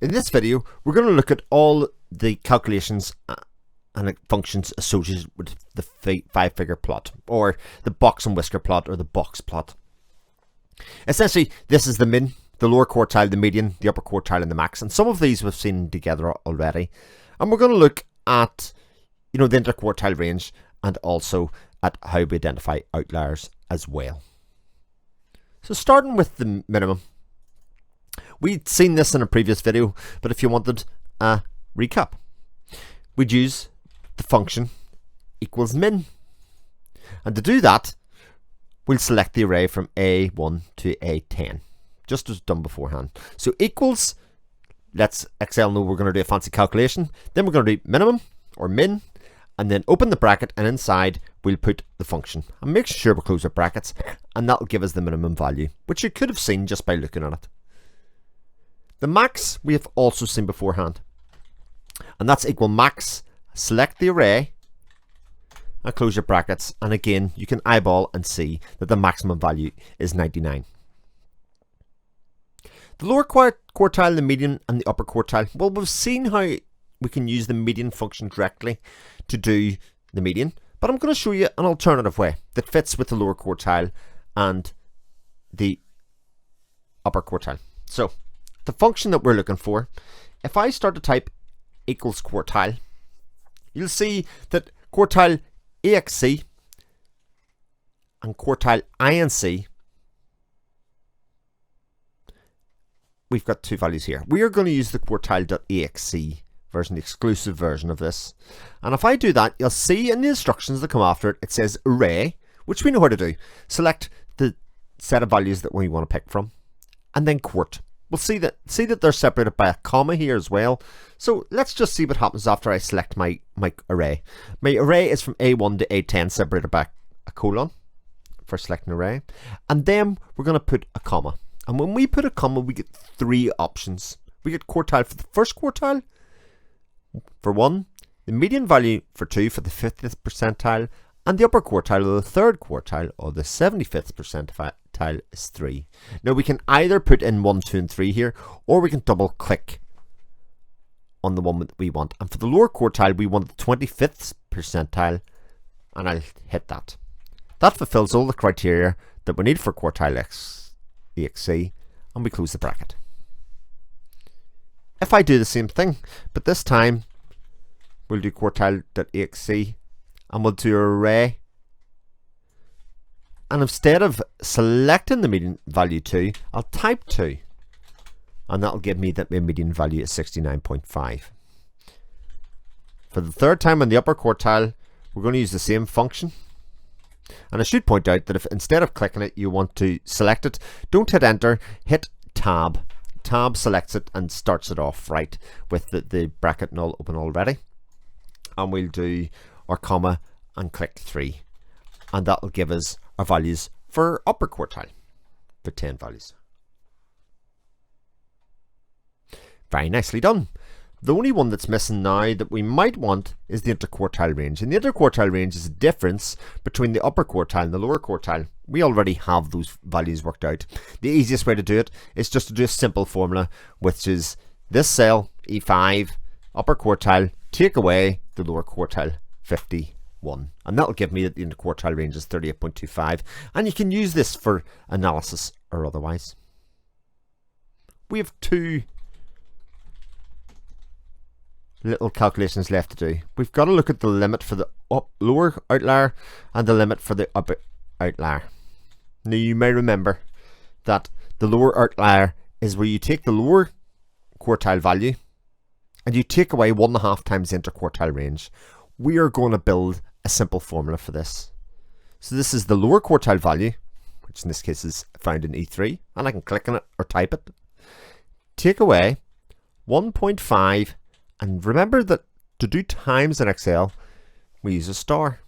In this video, we're going to look at all the calculations and functions associated with the five-figure plot, or the box and whisker plot, or the box plot. Essentially, this is the min, the lower quartile, the median, the upper quartile, and the max. And some of these we've seen together already. And we're going to look at, the interquartile range, and also at how we identify outliers as well. So starting with the minimum. We'd seen this in a previous video, but if you wanted a recap, we'd use the function equals min. And to do that, we'll select the array from A1 to A10, just as done beforehand. So equals, let's Excel know we're going to do a fancy calculation. Then we're going to do minimum, or min, and then open the bracket, and inside we'll put the function. And make sure we close our brackets, and that'll give us the minimum value, which you could have seen just by looking at it. The max we have also seen beforehand, and that's equal max. Select the array and close your brackets, and again you can eyeball and see that the maximum value is 99. The lower quartile, the median, and the upper quartile. Well, we've seen how we can use the median function directly to do the median, but I'm going to show you an alternative way that fits with the lower quartile and the upper quartile. So the function that we're looking for, if I start to type equals quartile, you'll see that quartile AXC and quartile INC, we've got two values here. We are going to use the quartile.axc version, the exclusive version of this. And if I do that, you'll see in the instructions that come after it, it says array, which we know how to do. Select the set of values that we want to pick from, and then quart. We'll see that they're separated by a comma here as well. So let's just see what happens after I select my array. My array is from A1 to A10 separated by a colon for selecting array. And then we're going to put a comma. And when we put a comma, we get three options. We get quartile for the first quartile, for 1, the median value for 2 for the 50th percentile, and the upper quartile or the third quartile or the 75th percentile is 3. Now we can either put in 1, 2, and 3 here, or we can double click on the one that we want. And for the lower quartile, we want the 25th percentile, and I'll hit that. That fulfills all the criteria that we need for quartile AXC, and we close the bracket. If I do the same thing, but this time we'll do quartile.axc, and we'll do array, and instead of selecting the median value 2, I'll type 2, and that'll give me that my median value is 69.5. For the third time on the upper quartile, we're going to use the same function. And I should point out that if instead of clicking it you want to select it, don't hit enter, hit tab. Tab selects it and starts it off right with the bracket null open already. And we'll do our comma and click 3, and that will give us our values for upper quartile for 10 values. Very nicely done. The only one that's missing now that we might want is the interquartile range, and the interquartile range is a difference between the upper quartile and the lower quartile. We already have those values worked out. The easiest way to do it is just to do a simple formula, which is this cell E5 upper quartile take away the lower quartile 51, and that'll give me that the interquartile range is 38.25, and you can use this for analysis or otherwise. We have two little calculations left to do. We've got to look at the limit for the lower outlier and the limit for the upper outlier. Now you may remember that the lower outlier is where you take the lower quartile value and you take away 1.5 times the interquartile range. We are going to build a simple formula for this. So this is the lower quartile value, which in this case is found in E3, and I can click on it or type it. Take away 1.5, and remember that to do times in Excel, we use a star.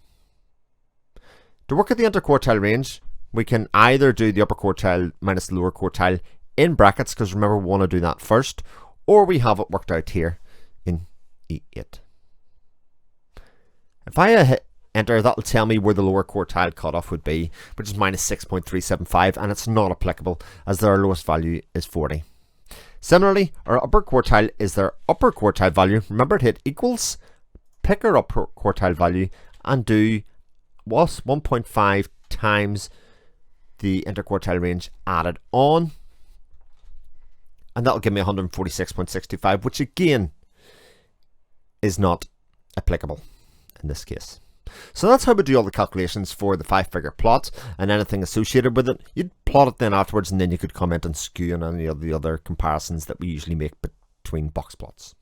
To work at the interquartile range, we can either do the upper quartile minus the lower quartile in brackets, because remember we want to do that first, or we have it worked out here in E8. If I hit enter, that will tell me where the lower quartile cutoff would be, which is minus 6.375, and it's not applicable as their lowest value is 40. Similarly, our upper quartile is their upper quartile value. Remember to hit equals, pick our upper quartile value, and do 1.5 times the interquartile range added on. And that'll give me 146.65, which again is not applicable in this case. So that's how we do all the calculations for the 5-figure plot and anything associated with it. You'd plot it then afterwards, and then you could comment on skew and any of the other comparisons that we usually make between box plots.